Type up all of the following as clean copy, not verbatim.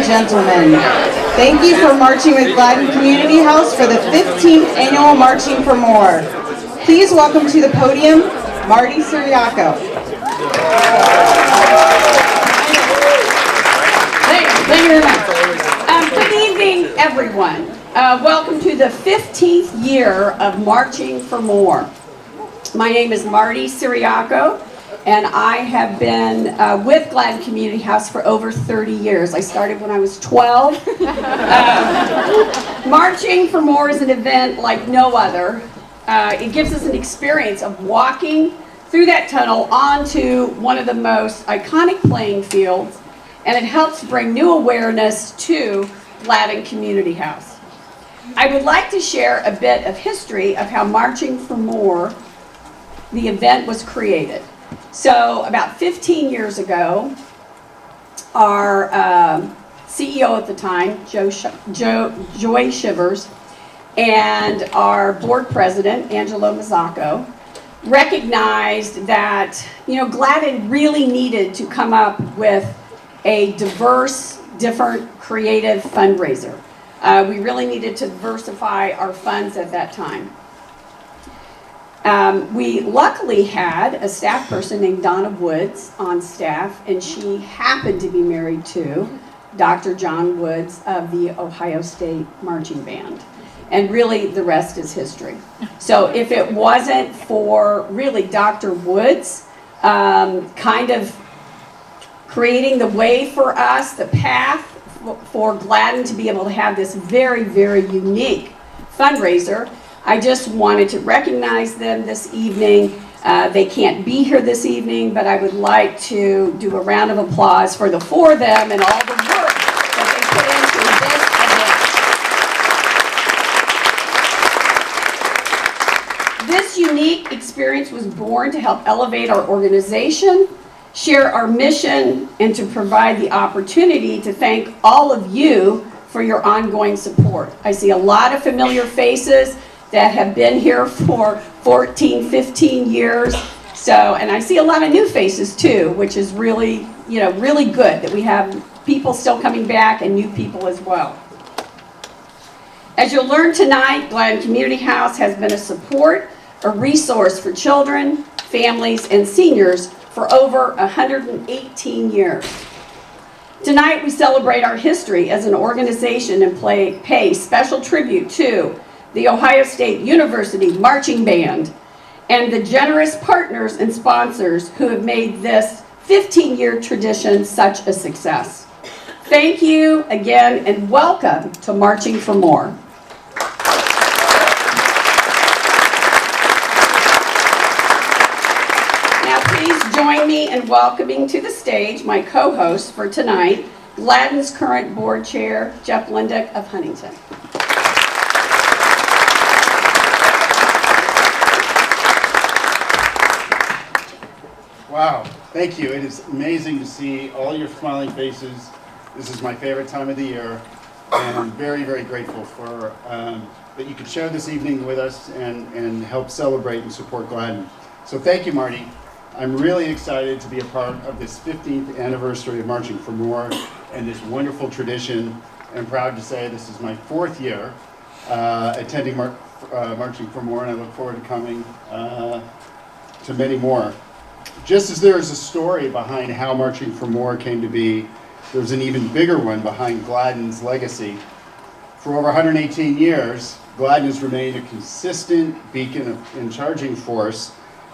gentlemen, thank you for marching with Gladden Community House for the 15th Annual Marching for More. Please welcome to the podium, Marty Siriaco. Thank you very much. Good evening, everyone. Welcome to the 15th year of Marching for More. My name is Marty Siriaco, and I have been with Gladden Community House for over 30 years. I started when I was 12. Marching for More is an event like no other. It gives us an experience of walking through that tunnel onto one of the most iconic playing fields, and it helps bring new awareness to Gladden Community House. I would like to share a bit of history of how Marching for More, the event, was created. So about 15 years ago, our CEO at the time, Joy Shivers, and our board president, Angelo Mazzacco, recognized that, Gladden really needed to come up with a diverse, different, creative fundraiser. We really needed to diversify our funds at that time. We luckily had a staff person named Donna Woods on staff, and she happened to be married to Dr. John Woods of the Ohio State Marching Band. And really, the rest is history. So if it wasn't for really Dr. Woods kind of creating the way for us, the path for Gladden to be able to have this very, very unique fundraiser, I just wanted to recognize them this evening. They can't be here this evening, but I would like to do a round of applause for the four of them and all the work that they put into this event. This unique experience was born to help elevate our organization, share our mission, and to provide the opportunity to thank all of you for your ongoing support. I see a lot of familiar faces that have been here for 14, 15 years. And I see a lot of new faces too, which is really, really good that we have people still coming back and new people as well. As you'll learn tonight, Gladden Community House has been a support, a resource for children, families, and seniors for over 118 years. Tonight we celebrate our history as an organization and pay special tribute to the Ohio State University Marching Band and the generous partners and sponsors who have made this 15-year tradition such a success. Thank you again and welcome to Marching for More. Join me in welcoming to the stage my co-host for tonight, Gladden's current board chair, Jeff Lindick of Huntington. Wow, thank you. It is amazing to see all your smiling faces. This is my favorite time of the year, and I'm very, very grateful for that you could share this evening with us and help celebrate and support Gladden. So thank you, Marty. I'm really excited to be a part of this 15th anniversary of Marching for More and this wonderful tradition. I'm proud to say this is my 4th year attending Marching for More, and I look forward to coming to many more. Just as there is a story behind how Marching for More came to be, there's an even bigger one behind Gladden's legacy. For over 118 years, Gladden has remained a consistent beacon and charging force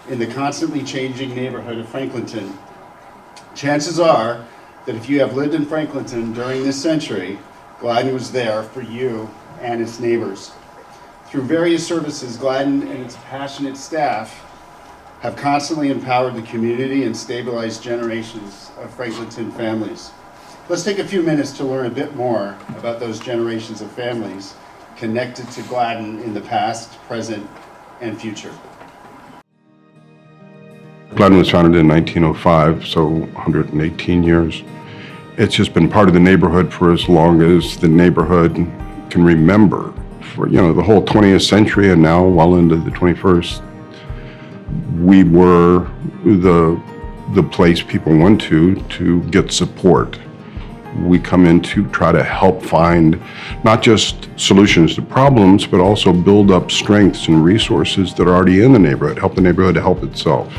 in the constantly changing neighborhood of Franklinton. Chances are that if you have lived in Franklinton during this century, Gladden was there for you and its neighbors. Through various services, Gladden and its passionate staff have constantly empowered the community and stabilized generations of Franklinton families. Let's take a few minutes to learn a bit more about those generations of families connected to Gladden in the past, present, and future. Gladden was founded in 1905, so 118 years. It's just been part of the neighborhood for as long as the neighborhood can remember. For the whole 20th century and now well into the 21st, we were the place people went to get support. We come in to try to help find not just solutions to problems, but also build up strengths and resources that are already in the neighborhood, help the neighborhood to help itself.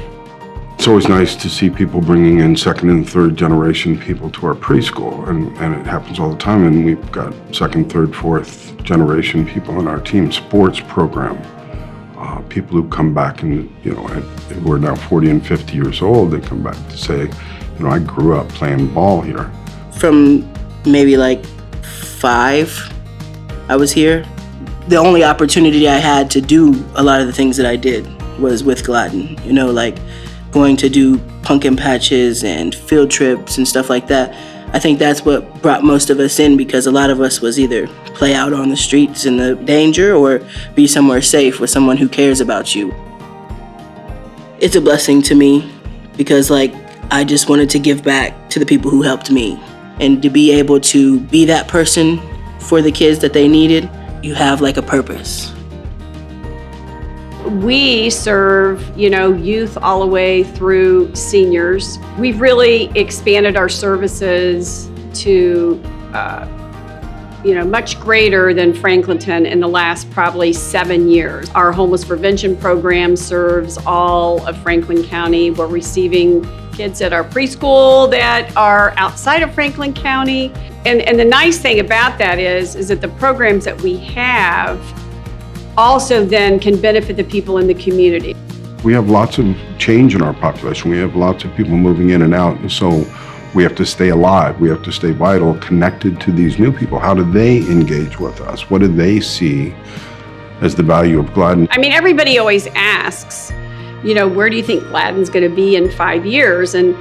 It's always nice to see people bringing in second and third generation people to our preschool, and it happens all the time, and we've got second, third, fourth generation people in our team sports program. People who come back and, who are now 40 and 50 years old, they come back to say, I grew up playing ball here. From maybe like 5, I was here. The only opportunity I had to do a lot of the things that I did was with Gladden, like going to do pumpkin patches and field trips and stuff like that. I think that's what brought most of us in, because a lot of us was either play out on the streets in the danger or be somewhere safe with someone who cares about you. It's a blessing to me because I just wanted to give back to the people who helped me, and to be able to be that person for the kids that they needed. You have a purpose. We serve, youth all the way through seniors. We've really expanded our services to, much greater than Franklinton in the last probably 7 years. Our homeless prevention program serves all of Franklin County. We're receiving kids at our preschool that are outside of Franklin County. And the nice thing about that is that the programs that we have also then can benefit the people in the community. We have lots of change in our population. We have lots of people moving in and out, and so we have to stay alive. We have to stay vital, connected to these new people. How do they engage with us? What do they see as the value of Gladden? Everybody always asks, where do you think Gladden's going to be in 5 years? And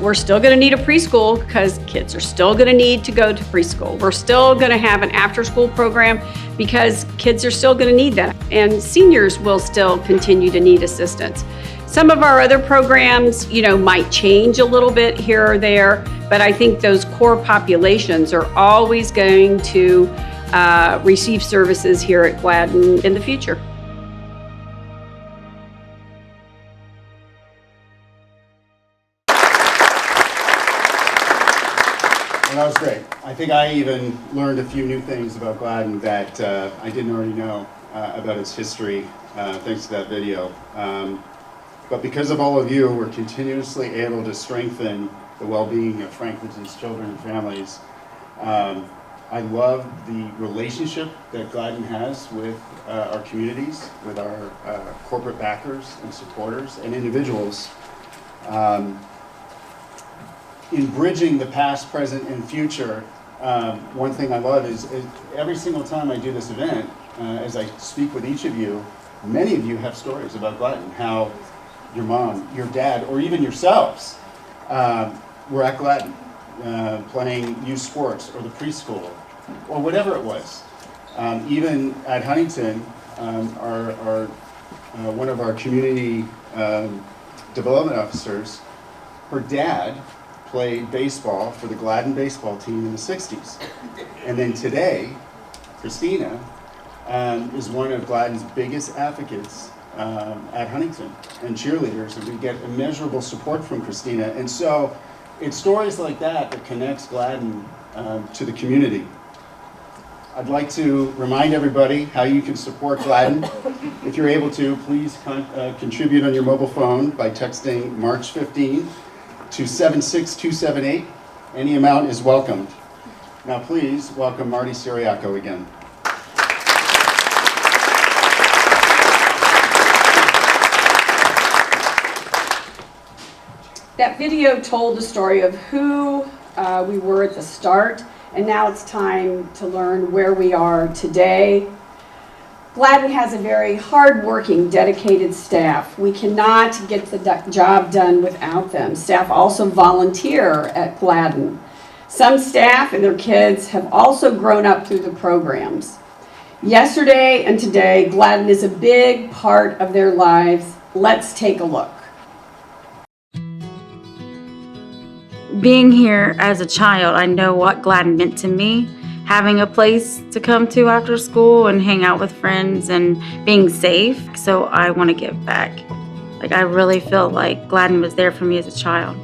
we're still going to need a preschool because kids are still going to need to go to preschool. We're still going to have an after-school program because kids are still going to need that. And seniors will still continue to need assistance. Some of our other programs, might change a little bit here or there, but I think those core populations are always going to receive services here at Gladden in the future. Well, that was great. I think I even learned a few new things about Gladden that I didn't already know about its history, thanks to that video. But because of all of you, we're continuously able to strengthen the well-being of Franklinton's children and families. I love the relationship that Gladden has with our communities, with our corporate backers and supporters and individuals. In bridging the past, present, and future, one thing I love is every single time I do this event, as I speak with each of you, many of you have stories about Gladden, how your mom, your dad, or even yourselves were at Gladden, playing youth sports or the preschool, or whatever it was. Even at Huntington, one of our community development officers, her dad played baseball for the Gladden baseball team in the 60s. And then today, Christina is one of Gladden's biggest advocates at Huntington and cheerleaders, and we get immeasurable support from Christina. And so it's stories like that that connects Gladden to the community. I'd like to remind everybody how you can support Gladden. If you're able to, please contribute on your mobile phone by texting March 15 to 76278. Any amount is welcomed. Now please welcome Marty Siriaco again. That video told the story of who we were at the start, and now it's time to learn where we are today. Gladden has a very hard-working, dedicated staff. We cannot get the job done without them. Staff also volunteer at Gladden. Some staff and their kids have also grown up through the programs. Yesterday and today, Gladden is a big part of their lives. Let's take a look. Being here as a child, I know what Gladden meant to me. Having a place to come to after school and hang out with friends and being safe. So I want to give back. I really feel like Gladden was there for me as a child.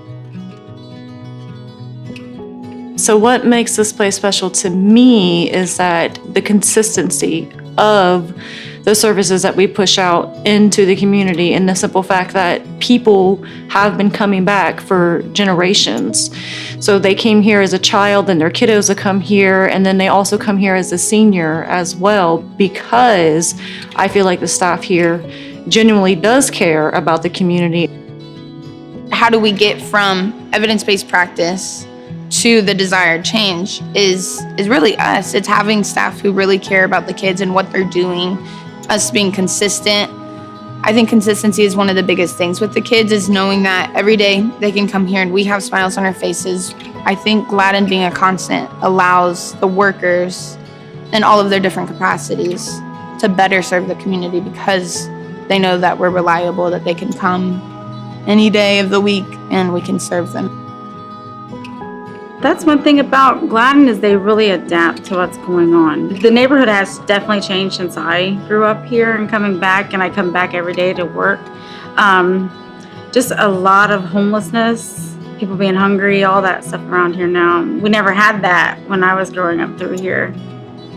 So what makes this place special to me is that the consistency of the services that we push out into the community, and the simple fact that people have been coming back for generations. So they came here as a child, and their kiddos have come here, and then they also come here as a senior as well, because I feel like the staff here genuinely does care about the community. How do we get from evidence-based practice to the desired change is really us. It's having staff who really care about the kids and what they're doing, us being consistent. I think consistency is one of the biggest things with the kids, is knowing that every day they can come here and we have smiles on our faces. I think Gladden being a constant allows the workers in all of their different capacities to better serve the community, because they know that we're reliable, that they can come any day of the week and we can serve them. That's one thing about Gladden, is they really adapt to what's going on. The neighborhood has definitely changed since I grew up here and coming back, and I come back every day to work. Just a lot of homelessness, people being hungry, all that stuff around here now. We never had that when I was growing up through here.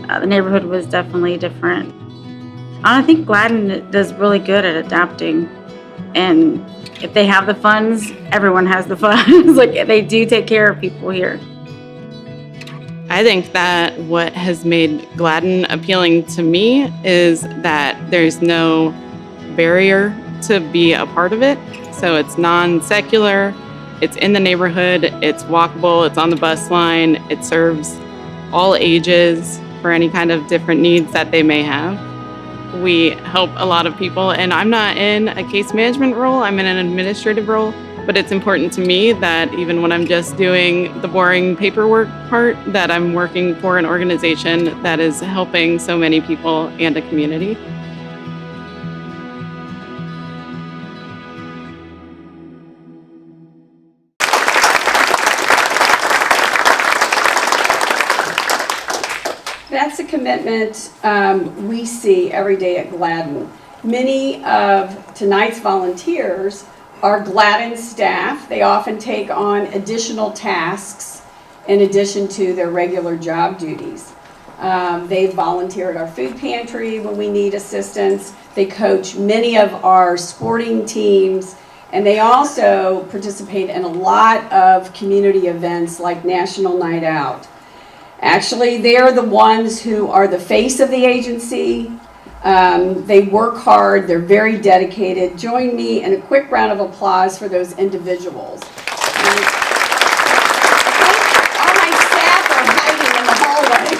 The neighborhood was definitely different. I think Gladden does really good at adapting, and if they have the funds, everyone has the funds. Like, they do take care of people here. I think that what has made Gladden appealing to me is that there's no barrier to be a part of it. So it's non-secular, it's in the neighborhood, it's walkable, it's on the bus line, it serves all ages for any kind of different needs that they may have. We help a lot of people, and I'm not in a case management role, I'm in an administrative role, but it's important to me that even when I'm just doing the boring paperwork part, that I'm working for an organization that is helping so many people and a community. That's a commitment we see every day at Gladden. Many of tonight's volunteers are Gladden staff. They often take on additional tasks in addition to their regular job duties. They volunteer at our food pantry when we need assistance. They coach many of our sporting teams, and they also participate in a lot of community events like National Night Out. Actually, they're the ones who are the face of the agency. They work hard, they're very dedicated. Join me in a quick round of applause for those individuals. All my staff are hiding in the hallway.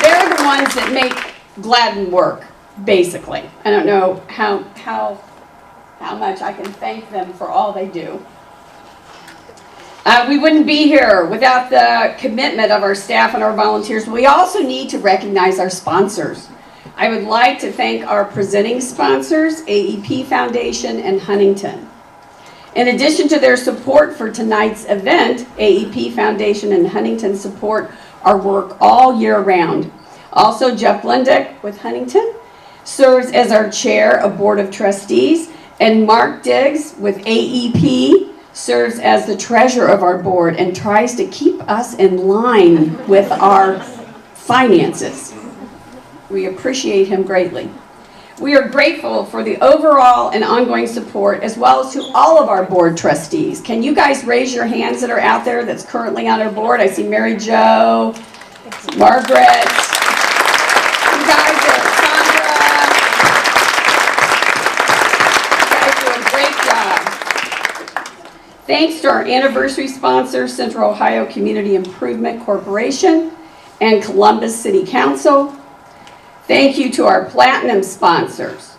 They're the ones that make Gladden work. Basically, I don't know how much I can thank them for all they do. We wouldn't be here without the commitment of our staff and our volunteers. We also need to recognize our sponsors. I would like to thank our presenting sponsors, AEP Foundation and Huntington. In addition to their support for tonight's event, AEP Foundation and Huntington support our work all year round. Also, Jeff Blendick with Huntington serves as our chair of Board of Trustees, and Mark Diggs with AEP serves as the treasurer of our board and tries to keep us in line with our finances. We appreciate him greatly. We are grateful for the overall and ongoing support, as well as to all of our board trustees. Can you guys raise your hands that are out there that's currently on our board? I see Mary Jo, Margaret. You guys are thanks to our anniversary sponsor, Central Ohio Community Improvement Corporation and Columbus City Council. Thank you to our platinum sponsors,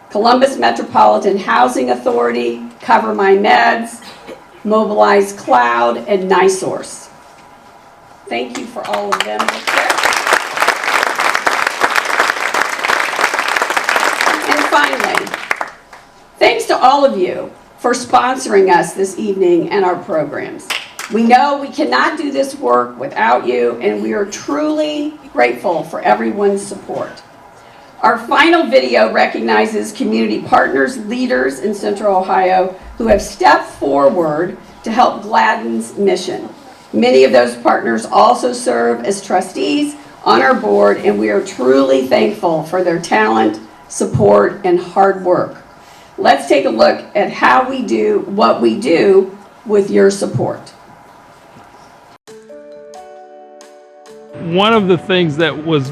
Columbus Metropolitan Housing Authority, Cover My Meds, Mobilize Cloud, and NiSource. Thank you for all of them. And finally, thanks to all of you for sponsoring us this evening and our programs. We know we cannot do this work without you, and we are truly grateful for everyone's support. Our final video recognizes community partners, leaders in Central Ohio who have stepped forward to help Gladden's mission. Many of those partners also serve as trustees on our board, and we are truly thankful for their talent, support, and hard work. Let's take a look at how we do what we do with your support. One of the things that was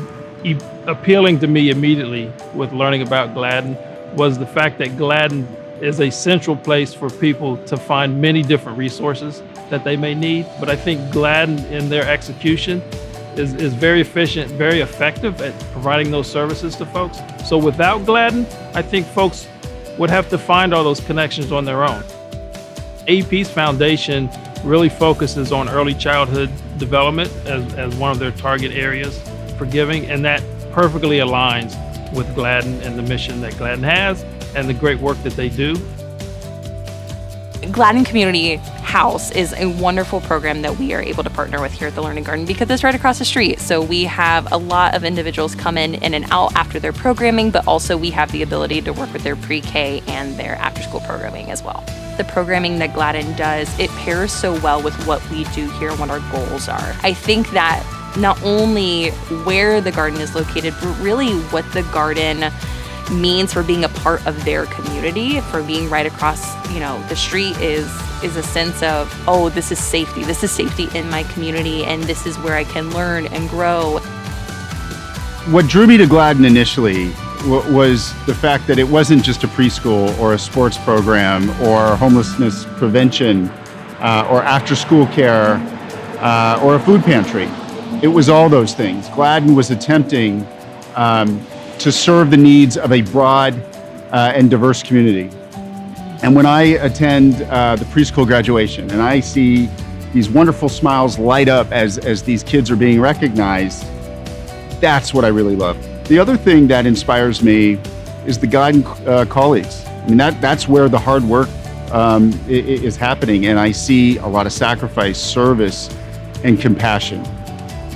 appealing to me immediately with learning about Gladden was the fact that Gladden is a central place for people to find many different resources that they may need. But I think Gladden in their execution is very efficient, very effective at providing those services to folks. So without Gladden, I think folks would have to find all those connections on their own. AP's foundation really focuses on early childhood development as one of their target areas for giving, and that perfectly aligns with Gladden and the mission that Gladden has and the great work that they do. Gladden Community House is a wonderful program that we are able to partner with here at the Learning Garden because it's right across the street. So we have a lot of individuals come in and out after their programming, but also we have the ability to work with their pre-K and their after-school programming as well. The programming that Gladden does, it pairs so well with what we do here and what our goals are. I think that not only where the garden is located, but really what the garden means for being a part of their community, for being right across, the street is a sense of, oh, this is safety in my community, and this is where I can learn and grow. What drew me to Gladden initially was the fact that it wasn't just a preschool or a sports program or homelessness prevention or after-school care or a food pantry. It was all those things. Gladden was attempting to serve the needs of a broad and diverse community. And when I attend the preschool graduation and I see these wonderful smiles light up as these kids are being recognized, that's what I really love. The other thing that inspires me is the Gladden colleagues. I mean, that's where the hard work is happening, and I see a lot of sacrifice, service, and compassion.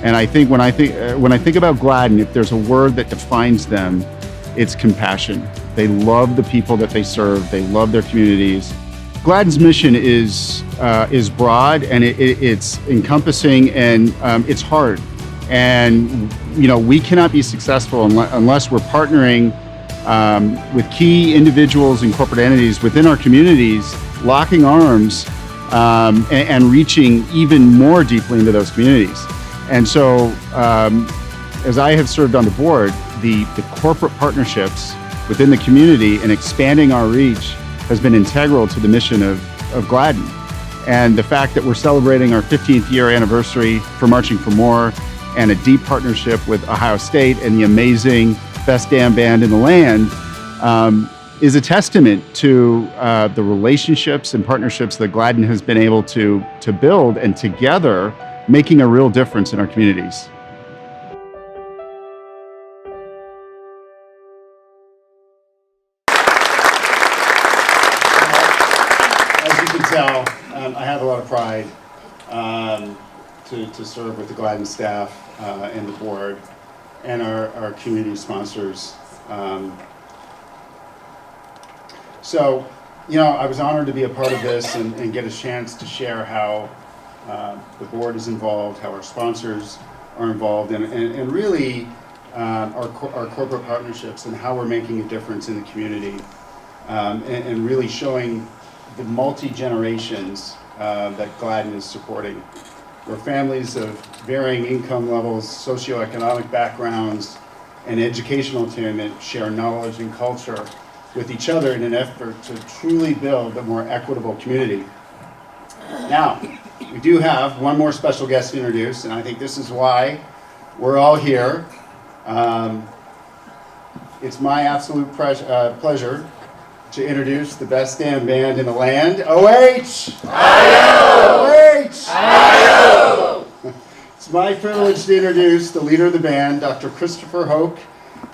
And I think when I think about Gladden, if there's a word that defines them, it's compassion. They love the people that they serve. They love their communities. Gladden's mission is broad, and it's encompassing, and it's hard. And we cannot be successful unless we're partnering with key individuals and corporate entities within our communities, locking arms and reaching even more deeply into those communities. And so, as I have served on the board, the corporate partnerships within the community and expanding our reach has been integral to the mission of Gladden. And the fact that we're celebrating our 15th year anniversary for Marching for More, and a deep partnership with Ohio State and the amazing best damn band in the land is a testament to the relationships and partnerships that Gladden has been able to build, and together making a real difference in our communities. As you can tell, I have a lot of pride to serve with the Gladden staff and the board and our community sponsors. So, I was honored to be a part of this and get a chance to share how the board is involved, how our sponsors are involved, and really our corporate partnerships and how we're making a difference in the community, and really showing the multi-generations that Gladden is supporting, where families of varying income levels, socioeconomic backgrounds, and educational attainment share knowledge and culture with each other in an effort to truly build a more equitable community. Now, we do have one more special guest to introduce, and I think this is why we're all here. It's my absolute pleasure to introduce the best damn band in the land, OH! OH! It's my privilege to introduce the leader of the band, Dr. Christopher Hoke.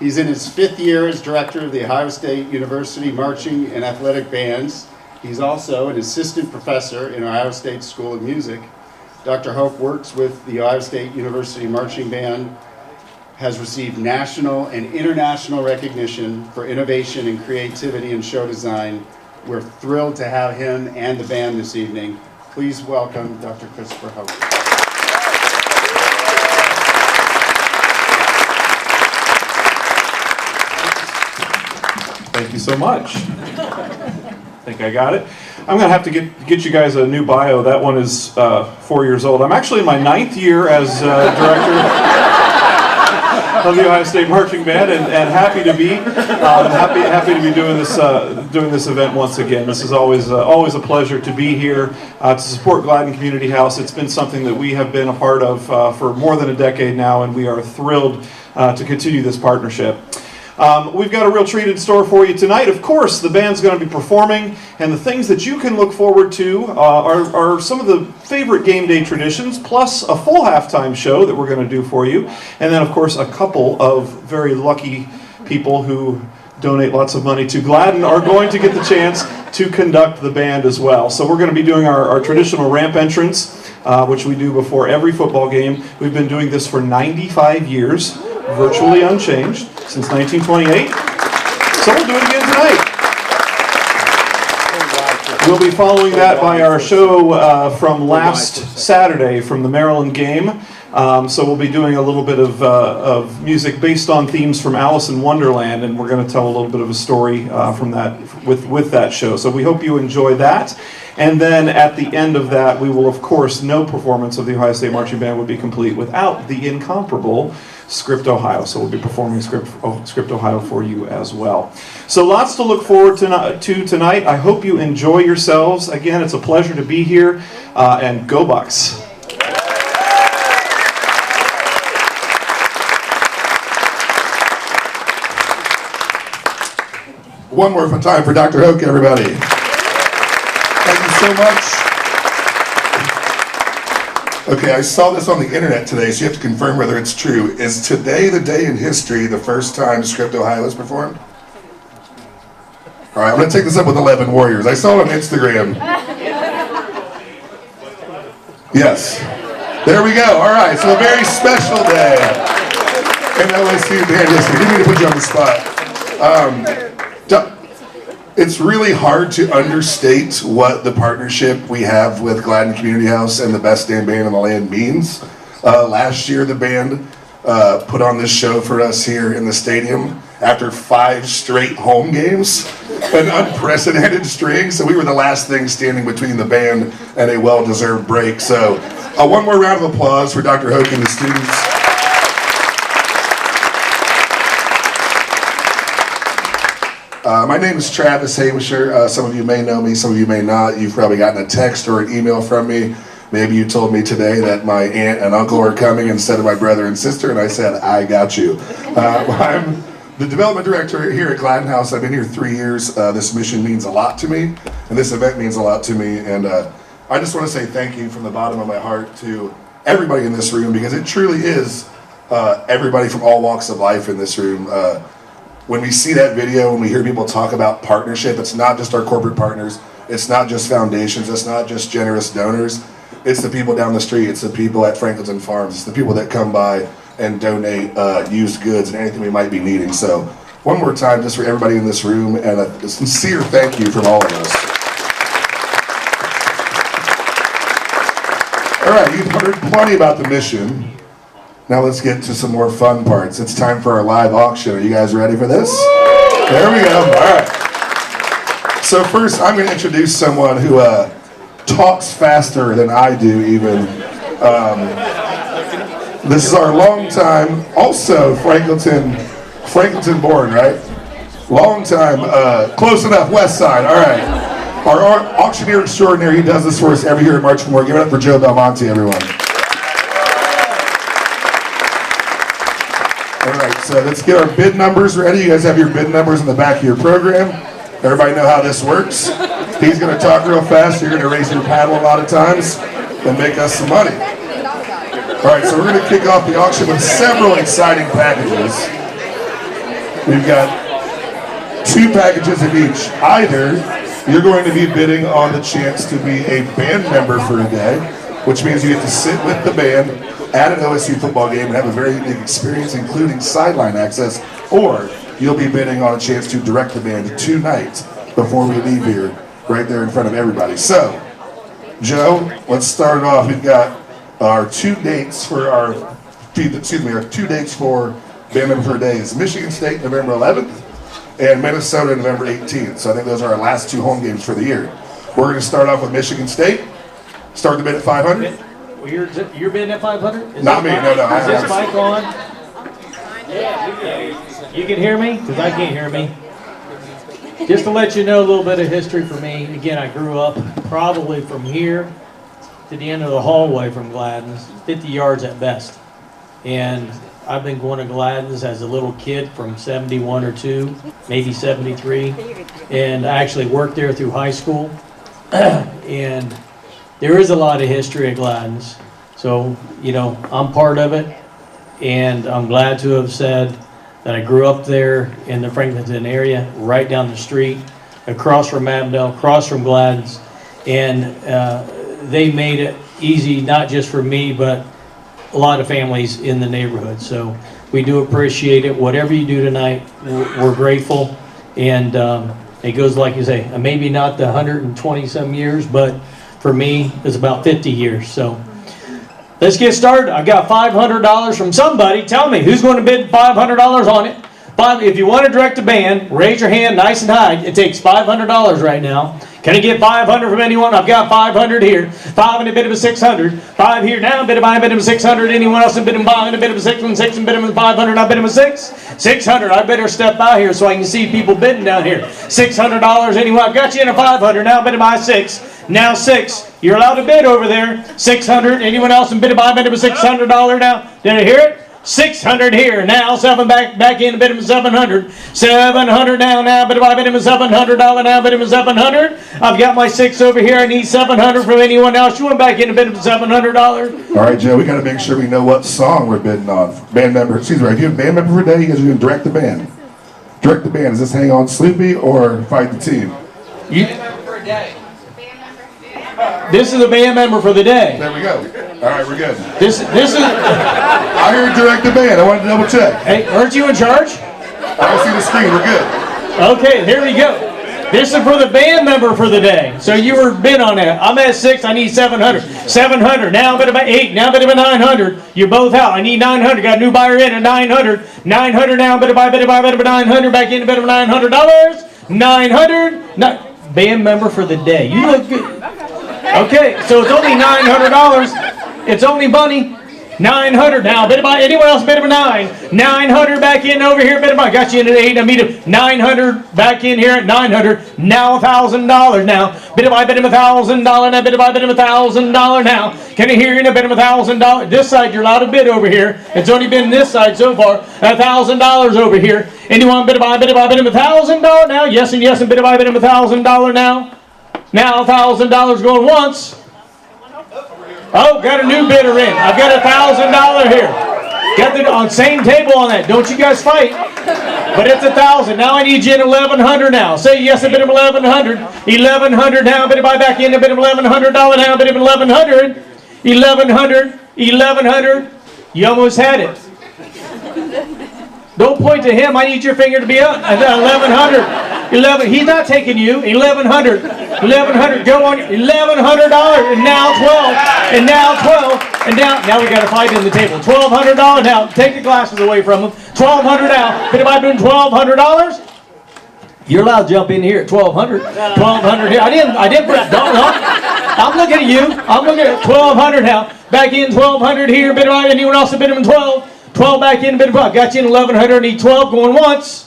He's in his 5th year as director of the Ohio State University Marching and Athletic Bands. He's also an assistant professor in Ohio State School of Music. Dr. Hoke works with the Ohio State University Marching Band has received national and international recognition for innovation and creativity in show design. We're thrilled to have him and the band this evening. Please welcome Dr. Christopher Hope. Thank you so much. I think I got it. I'm going to have to get you guys a new bio. That one is 4 years old. I'm actually in my 9th year as director of the Ohio State Marching Band, and happy to be happy to be doing this event once again. This is always a pleasure to be here to support Gladden Community House. It's been something that we have been a part of for more than a decade now, and we are thrilled to continue this partnership. We've got a real treat in store for you tonight. Of course, the band's going to be performing, and the things that you can look forward to are some of the favorite game day traditions, plus a full halftime show that we're going to do for you, and then, of course, a couple of very lucky people who donate lots of money to Gladden are going to get the chance to conduct the band as well. So we're going to be doing our traditional ramp entrance, which we do before every football game. We've been doing this for 95 years, virtually unchanged, since 1928. So we'll do it again tonight. We'll be following that by our show from last Saturday from the Maryland game. So we'll be doing a little bit of music based on themes from Alice in Wonderland, and we're going to tell a little bit of a story from that with that show. So we hope you enjoy that. And then at the end of that, we will, of course, no performance of the Ohio State Marching Band would be complete without the incomparable Script Ohio. So we'll be performing Script Ohio for you as well. So lots to look forward to tonight. I hope you enjoy yourselves. Again, it's a pleasure to be here, and go Bucks. One more time for Dr. Hoke, everybody. Thank you so much. Okay, I saw this on the internet today, so you have to confirm whether it's true. Is today the day in history the first time Script Ohio was performed? All right, I'm going to take this up with 11 Warriors. I saw it on Instagram. Yes. There we go. All right, so a very special day in LSU band history. Didn't mean to put you on the spot. It's really hard to understate what the partnership we have with Gladden Community House and the best damn band in the land means. Last year, the band put on this show for us here in the stadium after 5 straight home games, an unprecedented string. So we were the last thing standing between the band and a well-deserved break. So one more round of applause for Dr. Hoke and the students. My name is Travis Havisher. Some of you may know me, some of you may not. You've probably gotten a text or an email from me. Maybe you told me today that my aunt and uncle are coming instead of my brother and sister, and I said, I got you. I'm the development director here at Gladden House. I've been here 3 years. This mission means a lot to me, and this event means a lot to me. And I just want to say thank you from the bottom of my heart to everybody in this room, because it truly is everybody from all walks of life in this room. When we see that video, when we hear people talk about partnership, it's not just our corporate partners, it's not just foundations, it's not just generous donors, it's the people down the street, it's the people at Franklinton Farms, it's the people that come by and donate used goods and anything we might be needing. So one more time, just for everybody in this room, and a sincere thank you from all of us. All right, you've heard plenty about the mission. Now let's get to some more fun parts. It's time for our live auction. Are you guys ready for this? There we go. All right. So first, I'm going to introduce someone who talks faster than I do even. This is our longtime, also Franklinton born, right? Longtime, close enough, West Side. All right. Our auctioneer extraordinary, he does this for us every year at March for More. Give it up for Joe Belmonte, everyone. All right, so let's get our bid numbers ready. You guys have your bid numbers in the back of your program. Everybody know how this works. He's going to talk real fast. You're going to raise your paddle a lot of times and make us some money. All right, so we're going to kick off the auction with several exciting packages. We've got 2 packages of each. Either you're going to be bidding on the chance to be a band member for a day, which means you get to sit with the band at an OSU football game and have a very unique experience, including sideline access, or you'll be bidding on a chance to direct the band tonight before we leave here, right there in front of everybody. So, Joe, let's start it off. We've got our two dates for our 2 dates for Band Member for Day is Michigan State, November 11th, and Minnesota, November 18th. So I think those are our last 2 home games for the year. We're going to start off with Michigan State. Start the bid at 500. Well, you're bidding at 500? Not me, no. Is this mic on? You can hear me? Because I can't hear me. Just to let you know a little bit of history for me. Again, I grew up probably from here to the end of the hallway from Gladden's, 50 yards at best. And I've been going to Gladden's as a little kid from 71 or 2, maybe 73. And I actually worked there through high school. And there is a lot of history at Gladden's. So, you know, I'm part of it. And I'm glad to have said that I grew up there in the Franklinton area, right down the street, across from Avondale, across from Gladden's. And they made it easy, not just for me, but a lot of families in the neighborhood. So we do appreciate it. Whatever you do tonight, we're grateful. And it goes like you say, maybe not the 120 some years, but for me, it's about 50 years. So let's get started. I got $500 from somebody. Tell me, who's going to bid $500 on it? If you want to direct a band, raise your hand nice and high. It takes $500 right now. Can I get 500 from anyone? I've got 500 here. 5 and a bid of a 600. 5 here now. Bid of a bid of a 600. Anyone else? A bid of 5 and a bid of a 6 and 6 and bid of a 500. I bid of a 6. 600. I better step out here so I can see people bidding down here. $600. Anyone? I've got you in a 500. Now bid of my 6. Now 6. You're allowed to bid over there. 600. Anyone else? And bid of a $600 now. Did I hear it? 600 here. Now 7 back in a bid of 700. 700 now bid of $700 now bid of 700. I've got my 6 over here. I need 700 from anyone else. You want back in a bid of $700? All right, Joe, we got to make sure we know what song we're bidding on. Band member, excuse me, if you have band member for day, you guys are going to direct the band. Direct the band. Is this Hang On Sleepy or Fight the Team? This is a band member for the day. There we go. All right, we're good. This is. I heard direct the band. I wanted to double check. Hey, aren't you in charge? I see the screen. We're good. Okay, here we go. This is for the band member for the day. So you were bid on that. I'm at 6. I need 700. 700. Now a bit of 8. Now a bit of 900. You're both out. I need 900. Got a new buyer in at 900. 900 now. A bit of 900. Back in a bit of $900. 900. Band member for the day. You look good. Okay, so it's only $900. It's only money. 900 now. Bid about anyone else? Bid of a 9. 900 back in over here. Bid about got you in at 8. I mean 900 back in here at 900. Now $1,000 now. Bid of $1,000 now. Bid of $1,000 now. Can I hear you in a bid of $1,000? This side you're allowed to bid over here. It's only been this side so far. $1,000 over here. Anyone bid of $1,000 now? Yes and yes and bid of $1,000 now. Now $1,000 going once. Oh, got a new bidder in. I've got $1,000 here. Got the on same table on that. Don't you guys fight. But it's 1,000. Now I need you in 1,100 now. Say yes, a bid of 1,100. 1,100 now. Bid of buy back in a bid of $1,100 now. Bid of 1,100. 1,100. 1,100. You almost had it. Don't point to him. I need your finger to be up. 1,100. 11. He's not taking you. 1,100. 1,100. Go on. $1,100. And now 12. And now 12. And now we got a fight in the table. $1,200 now. Take the glasses away from him. $1,200 now. Could I been $1,200? You're allowed to jump in here at $1,200. $1,200 here. I didn't put it. I'm looking at you. I'm looking at $1,200 now. Back in $1,200 here. Bid of anyone else a bid of 12. 12 back in, bid of buck. Got you in 1,100. Need 12 going once.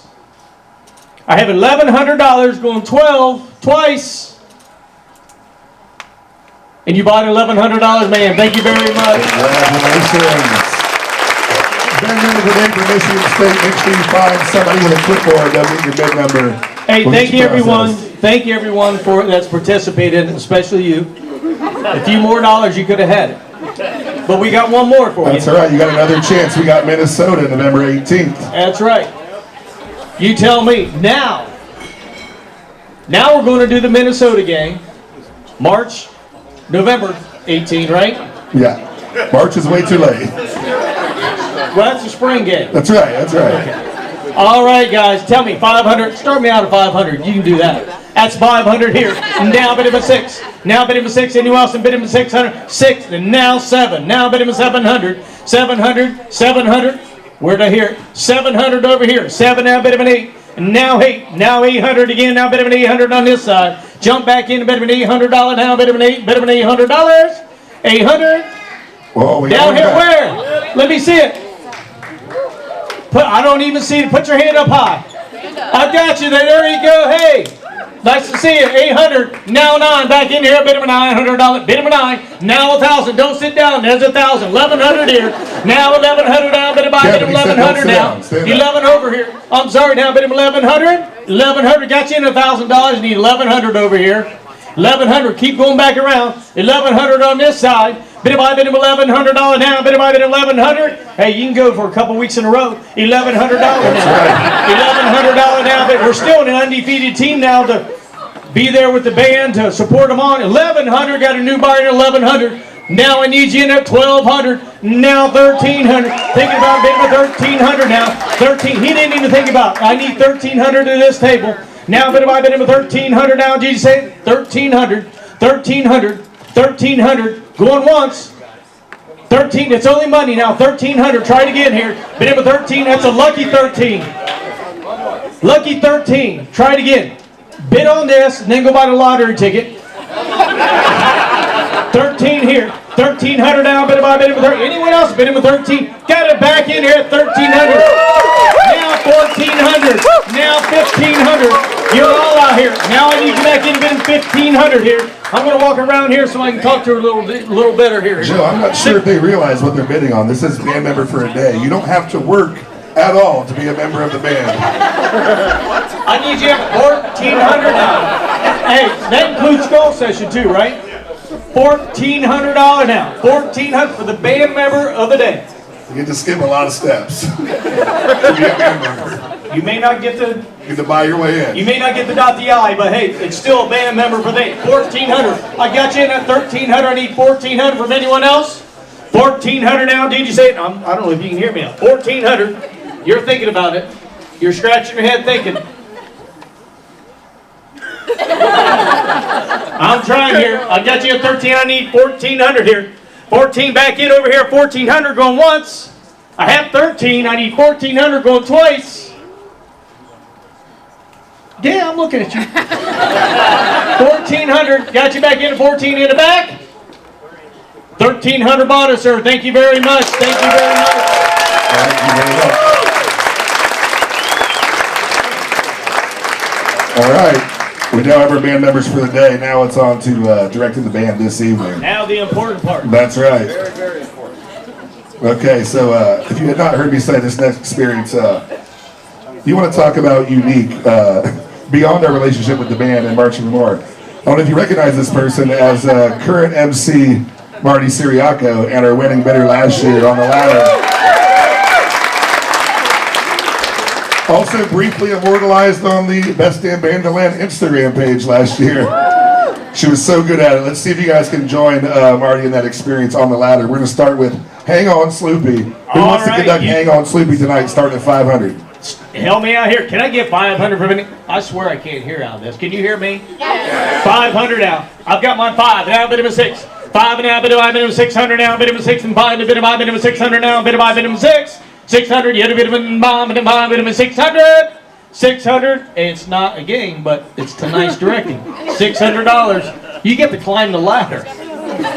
I have $1,100 going 12 twice. And you bought $1,100, man. Thank you very much. Congratulations. Band member today for Michigan State. Make sure you find somebody with a clipboard that'll get your bid number. Hey, thank you everyone. Thank you everyone that's participated, especially you. A few more dollars you could have had it. But we got one more for you. That's all right. You got another chance. We got Minnesota November 18th. That's right. You tell me. Now we're going to do the Minnesota game. November 18, right? Yeah. March is way too late. Well, that's a spring game. That's right, that's right. Okay. All right, guys, tell me, 500. Start me out at 500. You can do that. That's 500 here. Now bid him a 6. Now bid him a 6. Anyone else? And bid him a 600. 6. And now 7. Now bid him a 700. 700. 700. Where'd I hear it? 700 over here. 7. Now bid him an 8. And now 8. Now 800 again. Now bid him an 800 on this side. Jump back in and bid him an $800. Now bid him an 8. Bid him an $800. 800. Whoa, Down here where? Let me see it. I don't even see it. Put your hand up high. I got you there. There you go. Hey. Nice to see you. 800. Now 9. Back in here. Bid him a $900. Bid him a 9. Now 1,000. Don't sit down. There's 1,000. 1,100 here. Now 1,100 down. Bid him 1,100 now. 11 over here. I'm sorry. Now bid him 1,100. 1,100. Got you in $1,000. Need 1,100 over here. 1,100. Keep going back around. 1,100 on this side. Bid him $1,100 now. Bid him $1,100. Hey, you can go for a couple weeks in a row. $1,100 now. $1,100 now. But we're still an undefeated team now to be there with the band to support them on. 1,100. Got a new buyer at 1,100. Now I need you in at 1,200. Now 1,300. Thinking about bidding with 1,300 now. 13. He didn't even think about it. I need 1,300 at this table. Now bid him with 1,300 now. Did you say it? 1,300. 1,300. 1,300. Going once. 13. It's only money now. 1,300. Try it again here. Bid him with 13. That's a lucky 13. Lucky 13. Try it again. Bid on this and then go buy the lottery ticket. 13 here. 1,300 now. Bid him with 13. Anyone else? Bid him with 13. Got it back in here at 1,300. Now 1,400. Now 1,500. You're all out here. Now I need you back in bid 1,500 here. I'm going to walk around here so I can talk to her a little better here. Joe, I'm not sure if they realize what they're bidding on. This is band member for a day. You don't have to work at all to be a member of the band. I need you at 1,400 now. Hey, that includes golf session too, right? $1,400 now. 1,400 for the band member of the day. You get to skip a lot of steps to be a band member. You may not get the... You get to buy your way in. You may not get the dot the I, but hey, it's still a band member for the day. 1,400. I got you in at 1,300. I need 1,400 from anyone else. 1,400 now. Did you say it? I don't know if you can hear me now. 1,400. You're thinking about it. You're scratching your head thinking. I'm trying here. I got you at 13. I need 1,400 here. 14 back in over here. 1,400 going once. I have 13. I need 1,400 going twice. Yeah, I'm looking at you. 1,400. Got you back in at 14 in the back. 1,300 bought us, sir. Thank you very much. Thank you very much. Thank you very much. All right. We now have our band members for the day. Now it's on to directing the band this evening. Now the important part. That's right. Very, very important. Okay, so if you had not heard me say this next experience, you want to talk about unique, beyond our relationship with the band and marching more. I don't know if you recognize this person as current MC Marty Siriaco and our winning bidder last year on the ladder. Also briefly immortalized on the Best Damn Band to Land Instagram page last year. She was so good at it. Let's see if you guys can join Marty in that experience on the ladder. We're going to start with Hang On Sloopy. Who wants to conduct Hang On Sloopy tonight, starting at 500? Help me out here. Can I get 500 for a minute? I swear I can't hear out of this. Can you hear me? Yes. 500 now. I've got my 5. Now bid him a 6. 5 now. Bid him a 600 now. Bid him a 6 and 5. Bid him a 600 now. Bid him a 6. 600. You had a bid him a 600. 600. It's not a game, but it's tonight's directing. $600. You get to climb the ladder.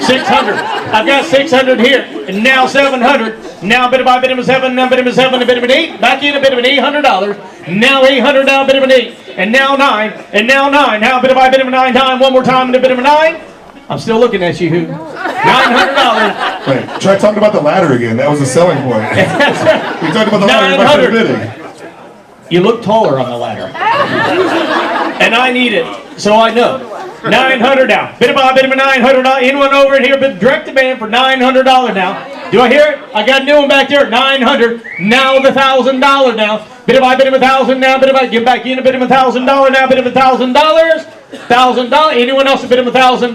600. I've got 600 here. And now 700. Now bid him a 7. Now bid him a 7. Bid him an 8. Back in a bid him an $800. Now 800. Now bid him an 8. And now 9. And now 9. Now bid him a 9 time. One more time. And bid him a 9. I'm still looking at you. $900. Wait, try talking about the ladder again. That was a selling point. We talked about the ladder by the bidding. You look taller on the ladder. And I need it, so I know. 900 now. Bid him a 900. Anyone over here, but direct the band for $900 now. Do I hear it? I got a new one back there. 900. Now the $1,000 now. Bid him 1,000 now. Bid him get back in. Bid him $1,000 now. Bid him $1,000. $1,000. Anyone else bid him $1,000?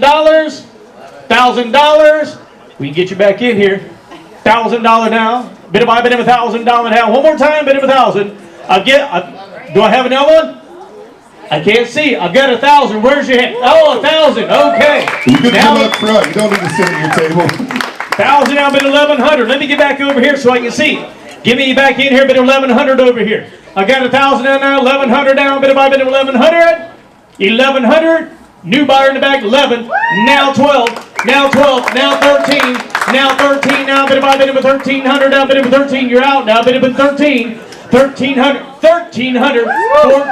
$1,000. We can get you back in here. $1,000 now. Bit of $1,000 now. One more time, bit of 1,000. Do I have another one? I can't see. I've got 1,000. Where's your hand? Oh, 1,000. Okay. You can come up front. You don't need to sit at your table. 1,000 now, bit of 1,100. Let me get back over here so I can see. Give me back in here, bit of 1,100 over here. I got 1,000 down now, 1,100 down, bit of 1,100. 1,100. New buyer in the back, 11. Now 12. Now 12. Now 13. Now 13. Now bit of 1,300. Now bit of 13. You're out now. Bit of 13. 1,300. 1,300.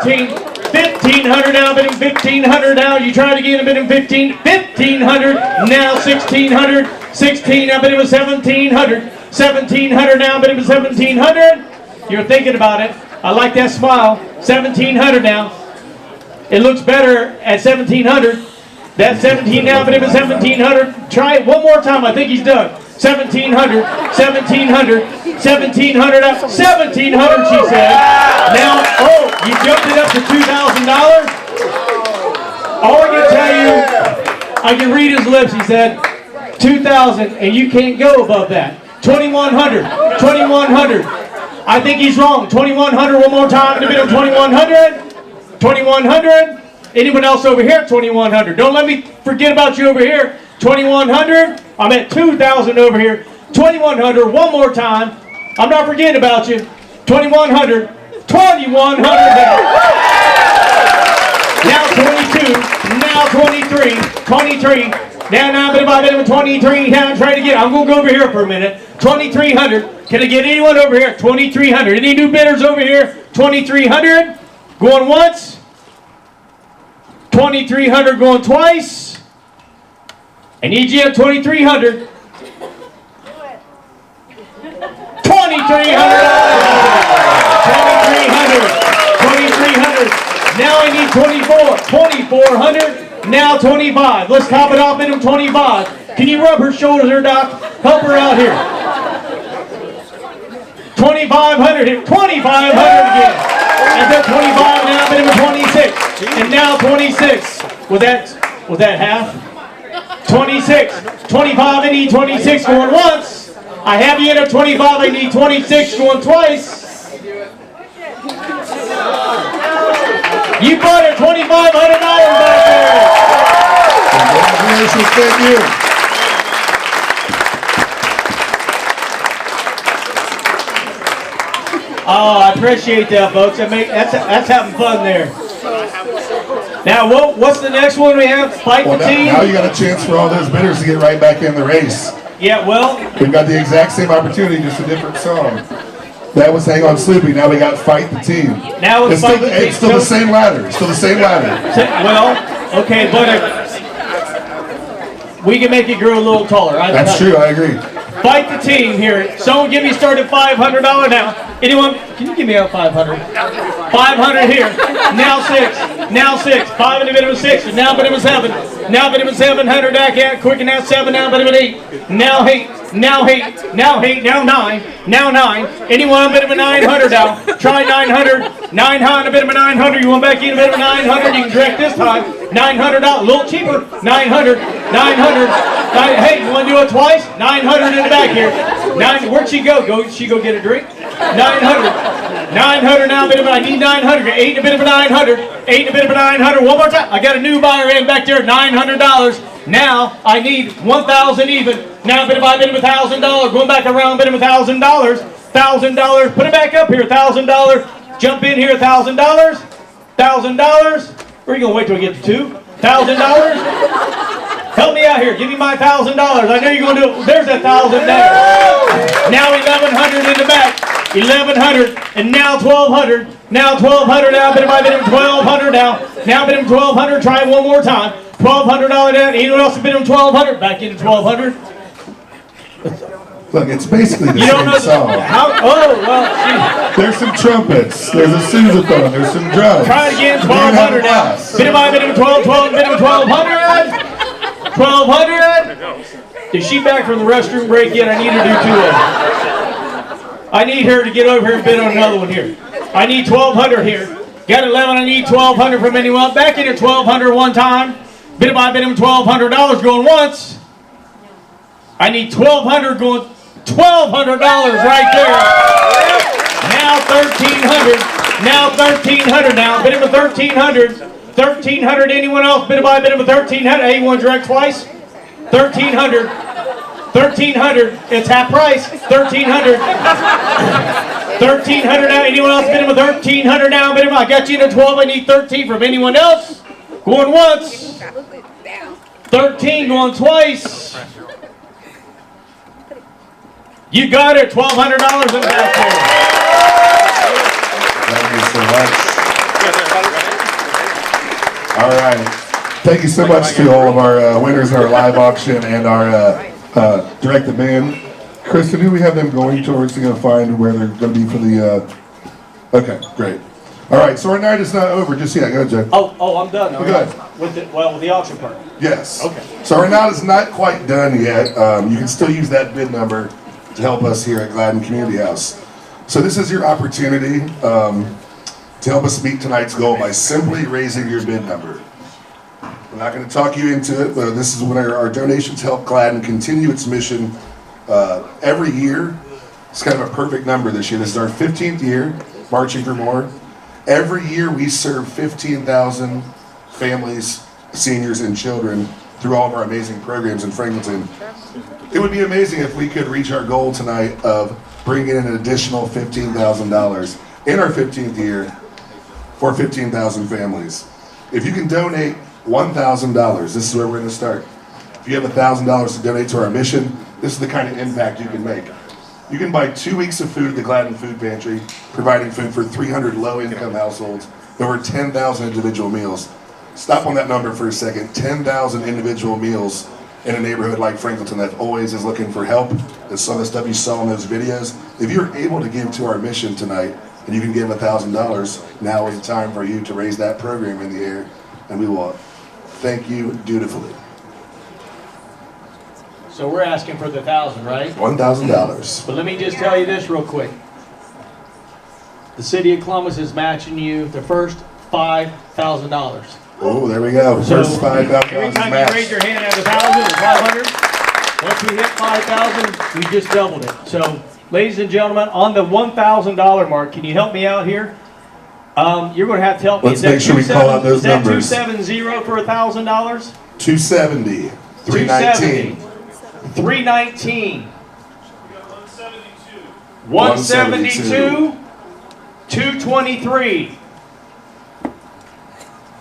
14. 1,500 now. Bit of 1,500 now. You try it again. A bit of 15. 1,500. Now 1,600. 16. Now bit of 1,700. 1,700 now. Bit of 1,700. You're thinking about it. I like that smile. 1,700 now. It looks better at 1,700. That's 17 now, but it was 1,700. Try it one more time. I think he's done. 1,700, 1,700, 1,700 up, 1,700, she said. Now, oh, you jumped it up to $2,000. All I can tell you, I can read his lips. He said 2,000, and you can't go above that. 2,100, 2,100. I think he's wrong. 2,100, one more time. In the middle, 2,100. 2,100. Anyone else over here? 2,100. Don't let me forget about you over here. 2,100. I'm at 2,000 over here. 2,100. One more time. I'm not forgetting about you. 2,100. 2,100 now 22. Now 23. 23. Now, bit by bit, 23. Now, try to get. I'm going to go over here for a minute. 2,300. Can I get anyone over here? 2,300. Any new bidders over here? 2,300. Going once. 2,300 going twice. I need you at 2,300. 2,300. 2,300. Now I need 2,400. Now 25. Let's top it off in 25. Can you rub her shoulders there, Doc? Help her out here. 2,500 here. 2,500 again. And then 25 now, bit of 26. And now 26. Was that half? 26. 25, I need 26 going once. I have you in at 25, I need 26 going twice. You bought it $2,500 back there. Congratulations, thank you. Oh, I appreciate that, folks. That's having fun there. Now, what's the next one we have? Fight the team? Now you got a chance for all those bidders to get right back in the race. Yeah, well. We've got the exact same opportunity, just a different song. That was Hang On Sleepy. Now we got Fight the Team. Now it's Fight the Team. It's still the same ladder. It's still the same ladder. Well, okay, but we can make it grow a little taller. That's true, I agree. Fight the team here. Someone give me started $500 now. Anyone? Can you give me out 500? 500 here. Now 6. Now 6. 5 in the middle of 6. Now bit of 7. Now bit of 700 back at quick and now 7. Now bit of 8. Now 8. Now 8. Now 8. Now 9. Now 9. Anyone a bit of a 900 now? Try 900. 900. A bit of a 900. You want back in a bit of a 900? You can direct this time. $900. A little cheaper. 900. 900. Hey, you want to do it twice? 900 in the back here. Where'd she go? She go get a drink? 900. 900 now, a bit of I need 900. 8 and a bit of a 900. 8 and a bit of a 900. One more time. I got a new buyer in back there, $900. Now I need 1,000 even. Now a bit of $1,000. Going back around, a bit of $1,000. $1,000. Put it back up here. $1,000. Jump in here. $1,000. $1,000. Where are you gonna wait till we get to 2? $1,000. Help me out here. Give me my $1,000. I know you're going to do it. There's that 1,000 there. Now 1,100 in the back. 1,100. And now 1,200. Now 1,200. Now bit of 1,200 now. Now bit of 1,200. Try it one more time. $1,200 down. Anyone else a bit of 1,200? Back into 1,200. Look, it's basically the same song. There's some trumpets. There's a sousaphone. There's some drums. Try it again. 1,200 now. Bit of 12. Bit of 1,200. 1,200. Is she back from the restroom break yet? I need her to do 2 of them. I need her to get over here and bid on another one here. I need 1,200 here. Got 11. I need 1,200 from anyone. Back into 1,200 one time. Bid of $1,200 going once. I need $1,200 going, $1,200 right there. Now $1,300. Now $1,300 now. Bid him a $1,300. $1,300. Anyone else bid him by bid him a $1,300? Hey, you want direct twice? $1,300. $1,300. It's half price. $1,300. $1,300 now. Anyone else bid him a $1,300 now? Bid him. I got you in a 12. I need 13 from anyone else. Going once. 13 going twice. You got it. $1,200 in back there. Thank you so much. All right. Thank you so much to all of our winners in our live auction and our direct demand. Kristen, who we have them going towards to go find where they're going to be for the... Okay, great. All right, so our night is not over just yet. Go ahead, Jay. Oh, I'm done. We're good. With the auction part. Yes. Okay. So our night is not quite done yet. You can still use that bid number to help us here at Gladden Community House. So this is your opportunity to help us meet tonight's goal by simply raising your bid number. We're not going to talk you into it, but this is when our donations help Gladden continue its mission every year. It's kind of a perfect number this year. This is our 15th year, Marching for More. Every year we serve 15,000 families, seniors, and children through all of our amazing programs in Franklinton. It would be amazing if we could reach our goal tonight of bringing in an additional $15,000 in our 15th year for 15,000 families. If you can donate $1,000, this is where we're going to start. If you have $1,000 to donate to our mission, this is the kind of impact you can make. You can buy 2 weeks of food at the Gladden Food Pantry, providing food for 300 low-income households, over 10,000 individual meals. Stop on that number for a second. 10,000 individual meals in a neighborhood like Franklinton that always is looking for help. That's some of the stuff you saw in those videos. If you're able to give to our mission tonight, and you can give $1,000, now is the time for you to raise that program in the air, and we will thank you dutifully. So we're asking for the 1,000, right? $1,000. But let me just tell you this real quick. The city of Columbus is matching you the first $5,000. Oh, there we go. First $5,000 Every time you raise your hand at 1,000 or 500, once we hit 5,000, we just doubled it. So, ladies and gentlemen, on the $1,000 mark, can you help me out here? You're going to have to help me. Let's make sure we call out those numbers. Is that 270 for $1,000? 270. 319. 319. 172. 223.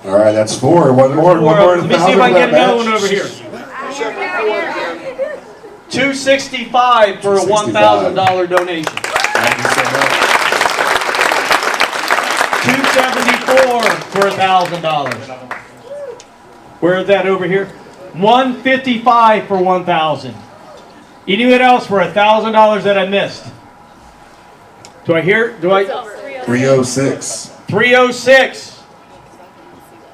All right, that's four. One more. Let me see if I can get another one over here. 265 for a $1,000 donation. Thank you so much. 274 for $1,000. Where is that over here? 155 for 1,000. Anyone else for $1,000 that I missed? Do I hear? 306. 306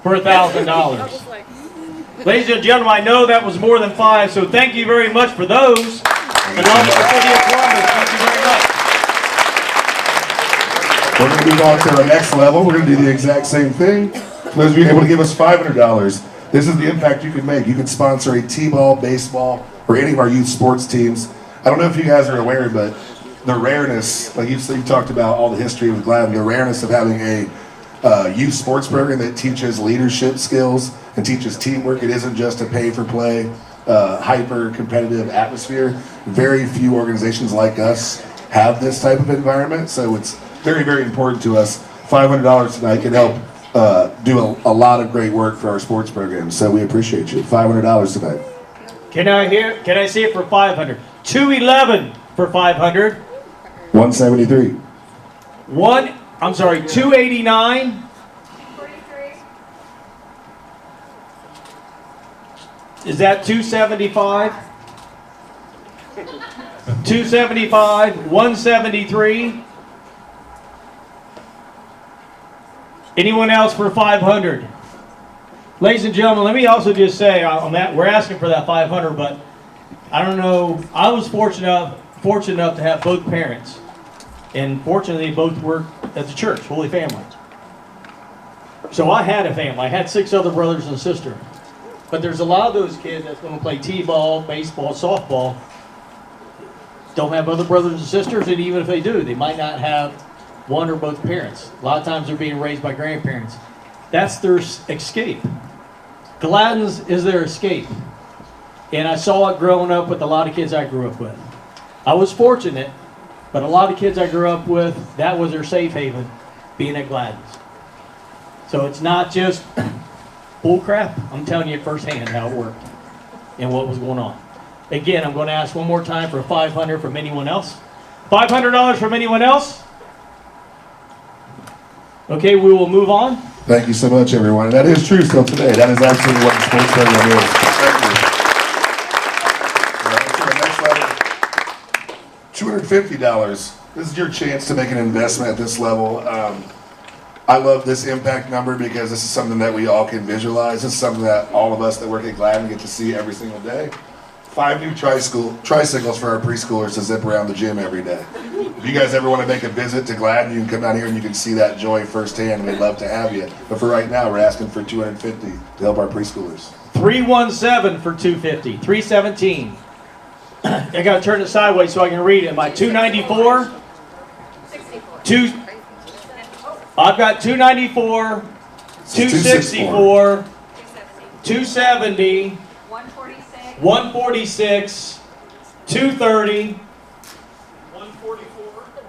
for $1,000. Ladies and gentlemen, I know that was more than 5, so thank you very much for those. And also the city of Columbus, thank you very much. We're going to move on to our next level. We're going to do the exact same thing. For those of you able to give us $500, this is the impact you can make. You can sponsor a t-ball, baseball, or any of our youth sports teams. I don't know if you guys are aware, but the rareness, like you talked about all the history of Gladden, the rareness of having a youth sports program that teaches leadership skills and teaches teamwork. It isn't just a pay-for-play, hyper-competitive atmosphere. Very few organizations like us have this type of environment, so it's very, very important to us. $500 tonight can help do a lot of great work for our sports programs, so we appreciate you. $500 tonight. Can I see it for 500? 211 for 500. 173. 289. Is that 275? 275, 173. Anyone else for 500? Ladies and gentlemen, let me also just say on that we're asking for that 500, but I don't know. I was fortunate enough to have both parents, and fortunately, both worked at the church, Holy Family. So I had a family. I had 6 other brothers and sisters. But there's a lot of those kids that's going to play t-ball, baseball, softball don't have other brothers and sisters, and even if they do, they might not have one or both parents. A lot of times they're being raised by grandparents. That's their escape. Gladden's is their escape. And I saw it growing up with a lot of kids I grew up with. I was fortunate, but a lot of kids I grew up with, that was their safe haven, being at Gladden's. So it's not just bull crap. I'm telling you firsthand how it worked and what was going on. Again, I'm going to ask one more time for $500 from anyone else. $500 from anyone else? Okay, we will move on. Thank you so much, everyone. And that is true still today. That is absolutely what the sports program is. Thank you. All right, to the next level. $250. This is your chance to make an investment at this level. I love this impact number because this is something that we all can visualize. This is something that all of us that work at Gladden get to see every single day. 5 new tricycles for our preschoolers to zip around the gym every day. If you guys ever want to make a visit to Gladden, you can come down here and you can see that joy firsthand. We'd love to have you. But for right now, we're asking for $250 to help our preschoolers. 317 for $250. 317. I got to turn it sideways so I can read it. Am I 294? 64. I've got 294, 264, 270, 146, 230,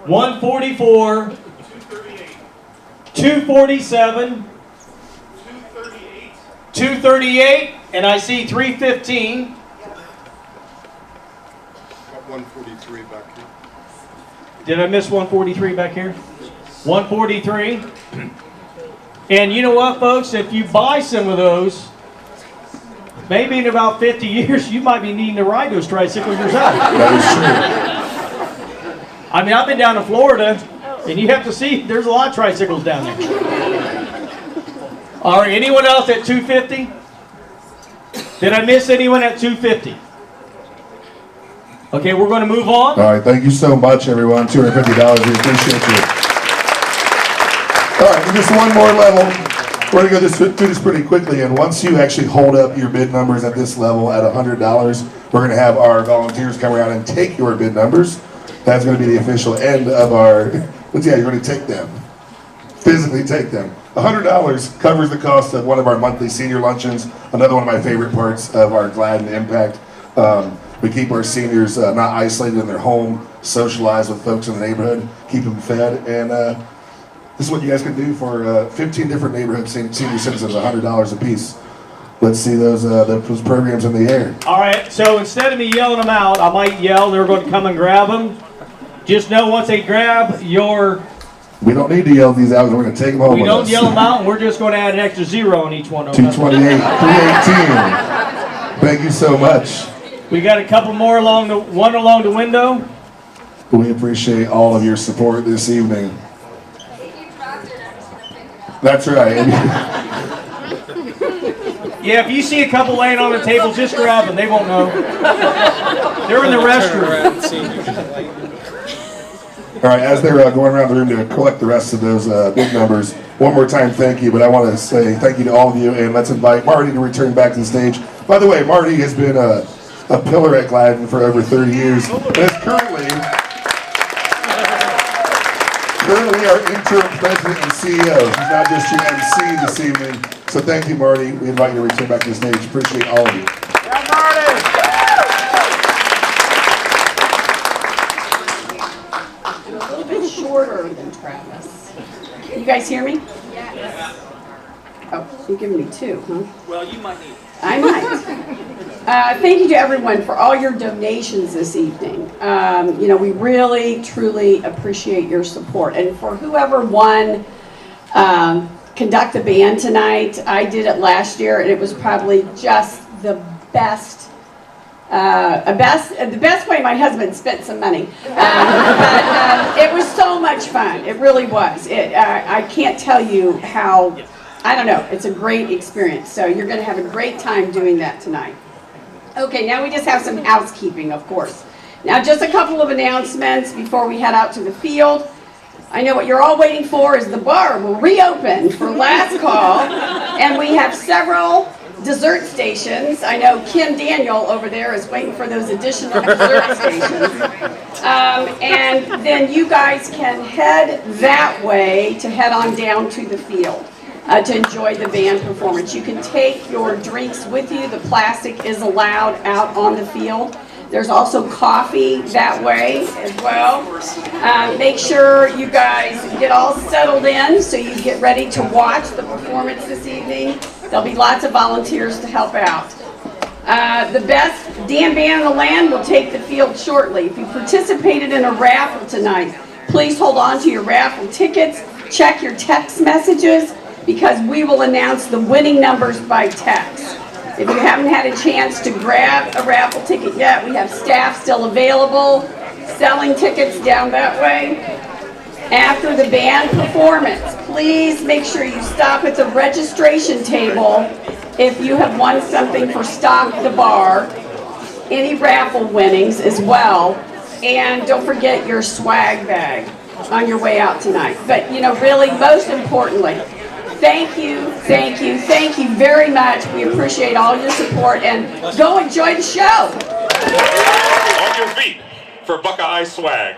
144, 247, 238, and I see 315. Got 143 back here. Did I miss 143 back here? 143. And you know what, folks? If you buy some of those, maybe in about 50 years, you might be needing to ride those tricycles yourself. That is true. I mean, I've been down to Florida, and you have to see, there's a lot of tricycles down there. All right, anyone else at 250? Did I miss anyone at 250? Okay, we're going to move on. All right, thank you so much, everyone. $250, we appreciate you. All right, just one more level. We're going to go through this pretty quickly, and once you actually hold up your bid numbers at this level at $100, we're going to have our volunteers come around and take your bid numbers. That's going to be the official end of our, but yeah, you're going to take them. Physically take them. $100 covers the cost of one of our monthly senior luncheons, another one of my favorite parts of our Gladden Impact. We keep our seniors not isolated in their home, socialize with folks in the neighborhood, keep them fed, and this is what you guys can do for 15 different neighborhood senior citizens, $100 a piece. Let's see those programs in the air. All right, so instead of me yelling them out, I might yell, they're going to come and grab them. Just know once they grab your... We don't need to yell these out, we're going to take them home We with don't us. yell them out, and we're just going to add an extra 0 on each one of them. 228, 318. Thank you so much. We got a couple more one along the window. We appreciate all of your support this evening. That's right. Yeah, if you see a couple laying on the table, just grab them. They won't know. They're in the restroom. All right, as they're going around the room to collect the rest of those big numbers, one more time, thank you. But I want to say thank you to all of you, and let's invite Marty to return back to the stage. By the way, Marty has been a pillar at Gladden for over 30 years, and is currently our interim president and CEO. He's not just your MC this evening. So thank you, Marty. We invite you to return back to the stage. Appreciate all of you. A little bit shorter than Travis. You guys hear me? Yes. Oh, you're giving me 2, huh? Well, you might need it. I might. Thank you to everyone for all your donations this evening. You know, we really, truly appreciate your support. And for whoever won conduct a band tonight, I did it last year, and it was probably just the best. The best way my husband spent some money. But it was so much fun. It really was. I can't tell you how. I don't know, it's a great experience. So you're going to have a great time doing that tonight. Okay, now we just have some housekeeping, of course. Now just a couple of announcements before we head out to the field. I know what you're all waiting for is the bar will reopen for last call. And we have several dessert stations. I know Kim Daniel over there is waiting for those additional dessert stations. And then you guys can head that way to head on down to the field to enjoy the band performance. You can take your drinks with you. The plastic is allowed out on the field. There's also coffee that way as well. Make sure you guys get all settled in so you get ready to watch the performance this evening. There'll be lots of volunteers to help out. The best damn band in the land will take the field shortly. If you participated in a raffle tonight, please hold on to your raffle tickets. Check your text messages because we will announce the winning numbers by text. If you haven't had a chance to grab a raffle ticket yet, we have staff still available, selling tickets down that way. After the band performance, please make sure you stop at the registration table if you have won something for Stock the Bar, any raffle winnings as well, and don't forget your swag bag on your way out tonight. But really, most importantly, thank you very much. We appreciate all your support, and go enjoy the show. On your feet for Buckeye swag.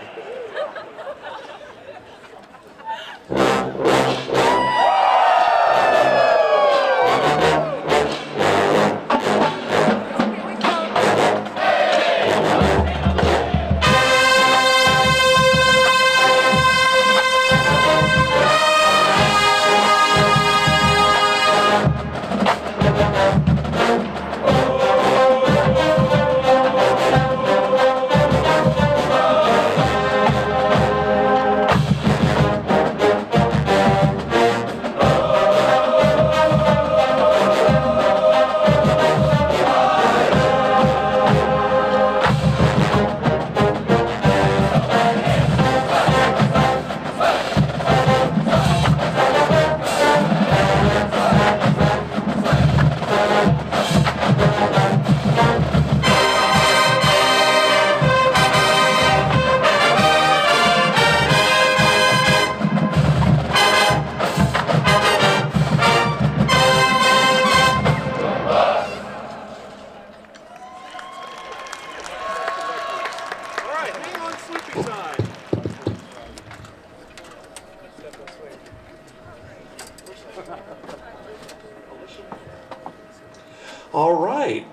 All right,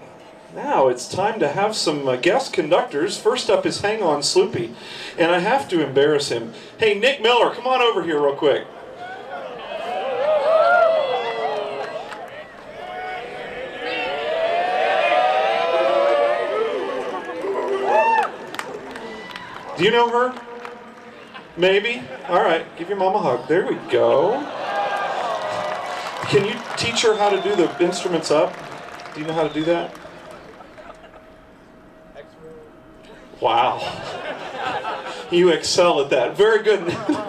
now it's time to have some guest conductors. First up is Hang On Sloopy, and I have to embarrass him. Hey, Nick Miller, come on over here real quick. Do you know her? Maybe? All right, give your mom a hug. There we go. Can you teach her how to do the instruments up? Do you know how to do that? Wow. You excel at that. Very good.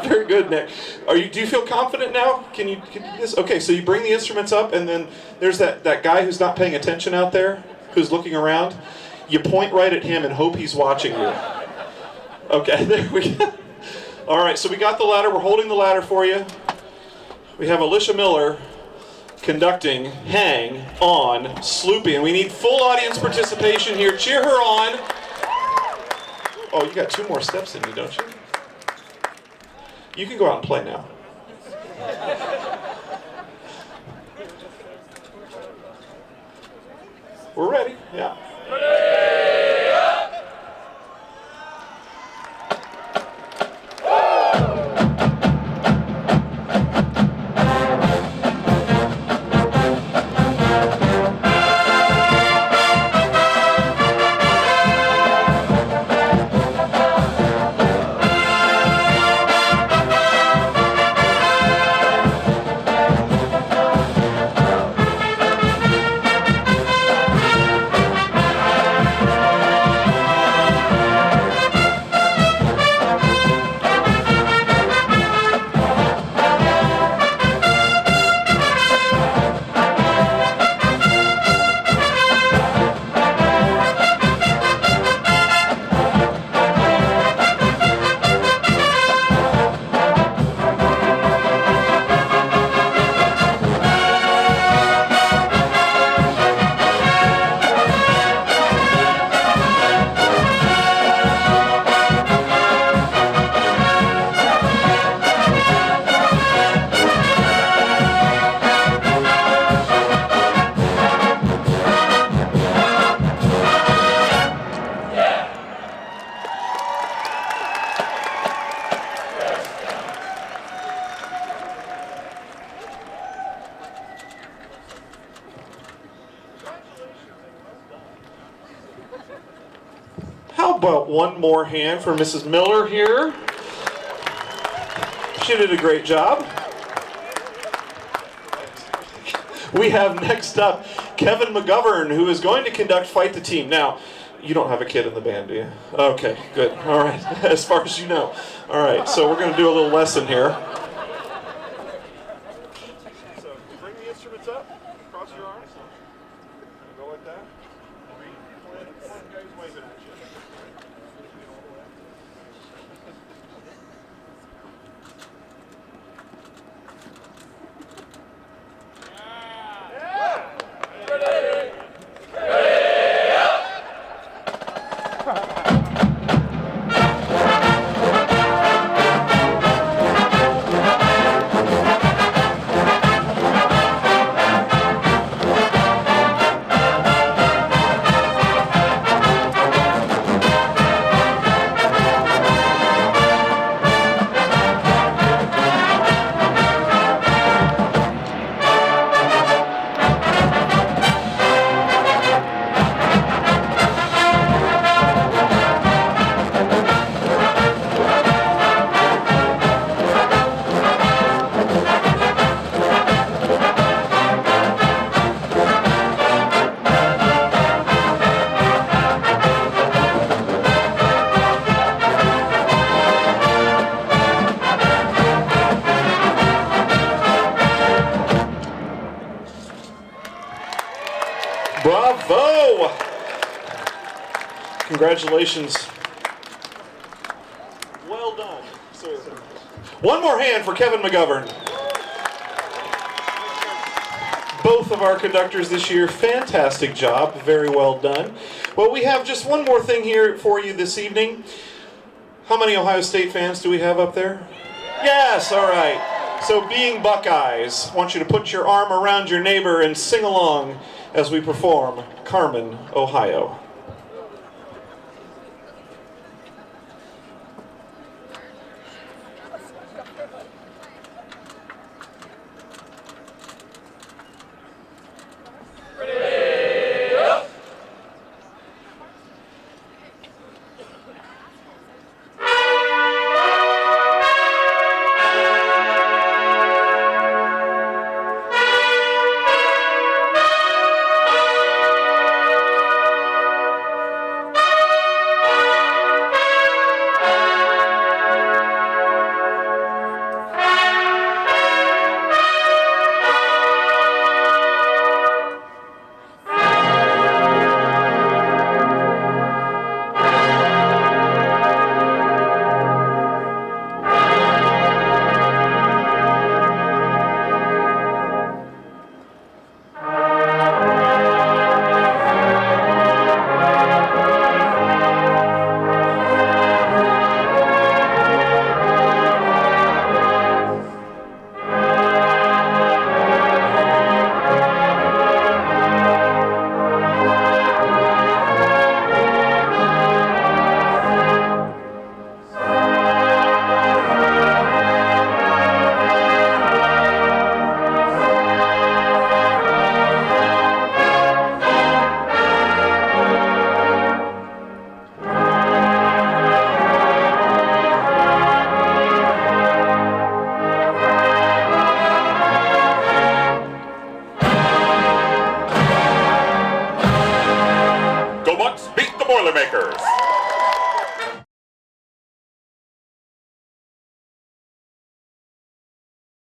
Very good, Nick. Do you feel confident now? Can you do this? Okay, so you bring the instruments up, and then there's that guy who's not paying attention out there, who's looking around. You point right at him and hope he's watching you. Okay, there we go. All right, so we got the ladder. We're holding the ladder for you. We have Alicia Miller conducting Hang On Sloopy, and we need full audience participation here. Cheer her on. Oh, you got 2 more steps in you, don't you? You can go out and play now. We're ready, yeah. Well, one more hand for Mrs. Miller here. She did a great job. We have next up Kevin McGovern, who is going to conduct Fight the Team. Now, you don't have a kid in the band, do you? Okay, good. All right, as far as you know. All right, so we're going to do a little lesson here. So bring the instruments up, cross your arms, go like that. One guy's waving at you. Bravo! Congratulations. Well done, sir. One more hand for Kevin McGovern. Both of our conductors this year, fantastic job, very well done. Well, we have just one more thing here for you this evening. How many Ohio State fans do we have up there? Yes, all right. So being Buckeyes, I want you to put your arm around your neighbor and sing along as we perform Carmen, Ohio. Go Bucks, beat the Boilermakers!